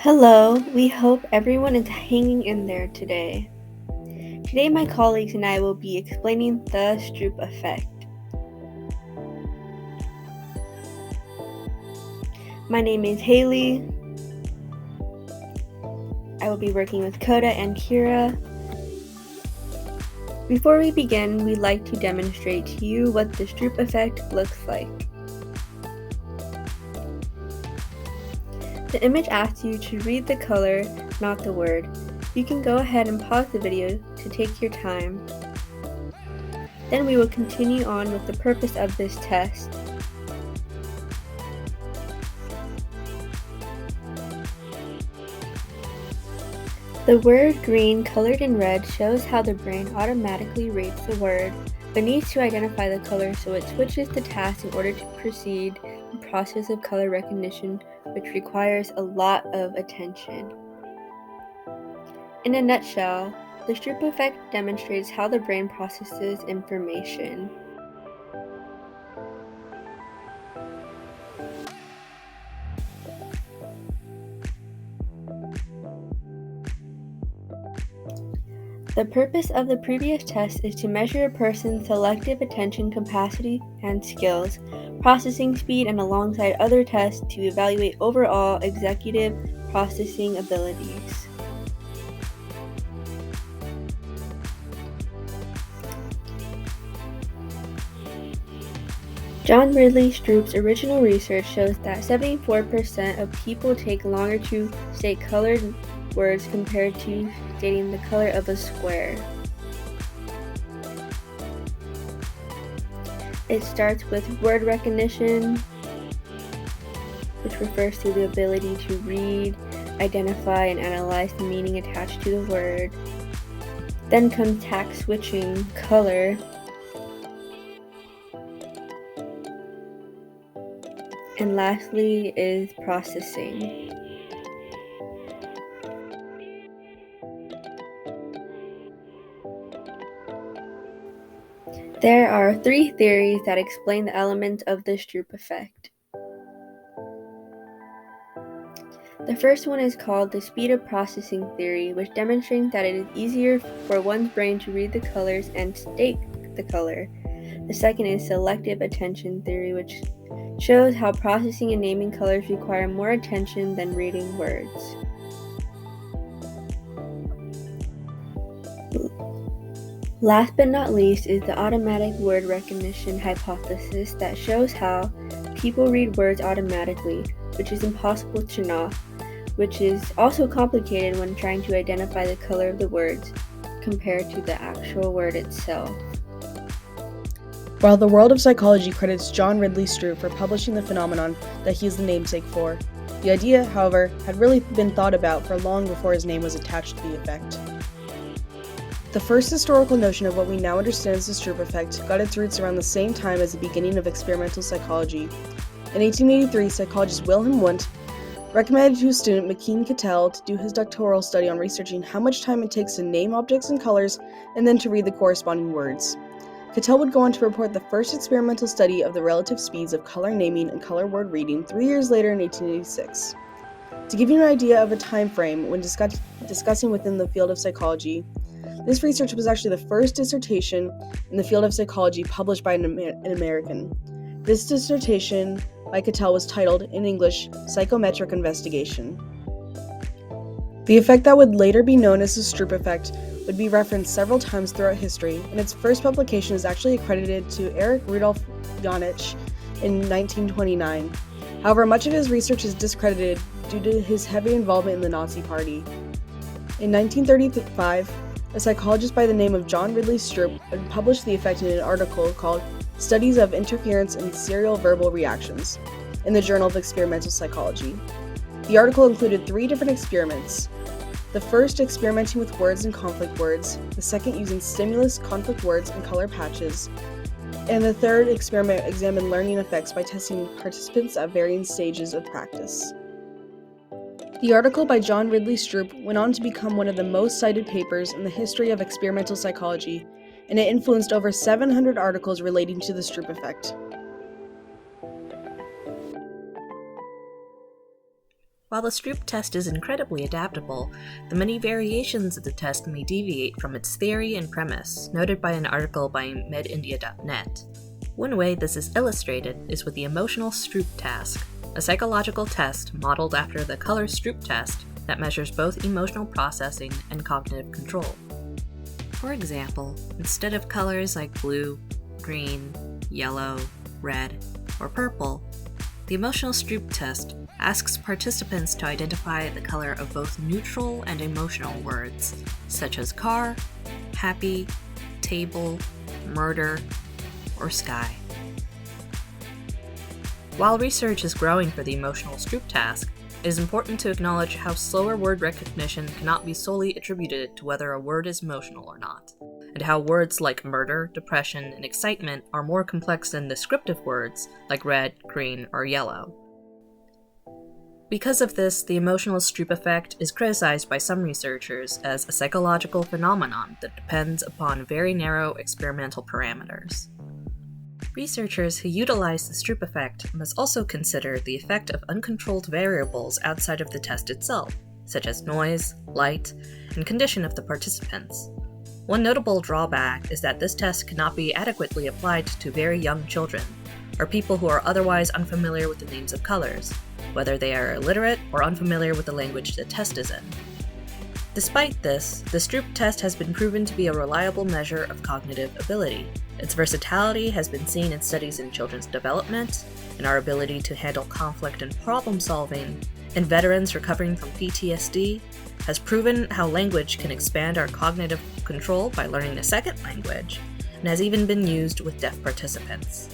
Hello, we hope everyone is hanging in there today. Today, my colleagues and I will be explaining the Stroop effect. My name is Haley. I will be working with Coda and Kira. Before we begin, we'd like to demonstrate to you what the Stroop effect looks like. The image asks you to read the color, not the word. You can go ahead and pause the video to take your time. Then we will continue on with the purpose of this test. The word green colored in red shows how the brain automatically rates the word, but needs to identify the color, so it switches the task in order to proceed the process of color recognition, which requires a lot of attention. In a nutshell, the Stroop effect demonstrates how the brain processes information. The purpose of the previous test is to measure a person's selective attention capacity and skills, processing speed, and alongside other tests to evaluate overall executive processing abilities. John Ridley Stroop's original research shows that 74% of people take longer to state colored words compared to stating the color of a square. It starts with word recognition, which refers to the ability to read, identify, and analyze the meaning attached to the word. Then comes task switching, color, and lastly is processing. There are three theories that explain the elements of the Stroop effect. The first one is called the speed of processing theory, which demonstrates that it is easier for one's brain to read the colors and state the color. The second is selective attention theory, which shows how processing and naming colors require more attention than reading words. Last but not least is the automatic word recognition hypothesis that shows how people read words automatically, which is impossible to not, which is also complicated when trying to identify the color of the words compared to the actual word itself. While the world of psychology credits John Ridley Stroop for publishing the phenomenon that he is the namesake for, the idea, however, had really been thought about for long before his name was attached to the effect. The first historical notion of what we now understand as the Stroop effect got its roots around the same time as the beginning of experimental psychology. In 1883, psychologist Wilhelm Wundt recommended to his student McKeen Cattell to do his doctoral study on researching how much time it takes to name objects and colors and then to read the corresponding words. Cattell would go on to report the first experimental study of the relative speeds of color naming and color word reading 3 years later in 1886. To give you an idea of a time frame when discussing within the field of psychology, this research was actually the first dissertation in the field of psychology published by an American. This dissertation by Cattell was titled, in English, Psychometric Investigation. The effect that would later be known as the Stroop effect would be referenced several times throughout history, and its first publication is actually accredited to Erich Rudolf Janitsch in 1929. However, much of his research is discredited due to his heavy involvement in the Nazi Party. In 1935, a psychologist by the name of John Ridley Stroop had published the effect in an article called Studies of Interference in Serial Verbal Reactions in the Journal of Experimental Psychology. The article included 3 different experiments. The first experimenting with words and conflict words, the second using stimulus, conflict words, and color patches, and the third experiment examined learning effects by testing participants at varying stages of practice. The article by John Ridley Stroop went on to become one of the most cited papers in the history of experimental psychology, and it influenced over 700 articles relating to the Stroop effect. While the Stroop test is incredibly adaptable, the many variations of the test may deviate from its theory and premise, noted by an article by medindia.net. One way this is illustrated is with the emotional Stroop task, a psychological test modeled after the color Stroop test that measures both emotional processing and cognitive control. For example, instead of colors like blue, green, yellow, red, or purple, the emotional Stroop test asks participants to identify the color of both neutral and emotional words, such as car, happy, table, murder, or sky. While research is growing for the emotional Stroop task, it is important to acknowledge how slower word recognition cannot be solely attributed to whether a word is emotional or not, and how words like murder, depression, and excitement are more complex than descriptive words like red, green, or yellow. Because of this, the emotional Stroop effect is criticized by some researchers as a psychological phenomenon that depends upon very narrow experimental parameters. Researchers who utilize the Stroop effect must also consider the effect of uncontrolled variables outside of the test itself, such as noise, light, and condition of the participants. One notable drawback is that this test cannot be adequately applied to very young children, or people who are otherwise unfamiliar with the names of colors, whether they are illiterate or unfamiliar with the language the test is in. Despite this, the Stroop test has been proven to be a reliable measure of cognitive ability. Its versatility has been seen in studies in children's development, in our ability to handle conflict and problem solving, in veterans recovering from PTSD, has proven how language can expand our cognitive control by learning a second language, and has even been used with deaf participants.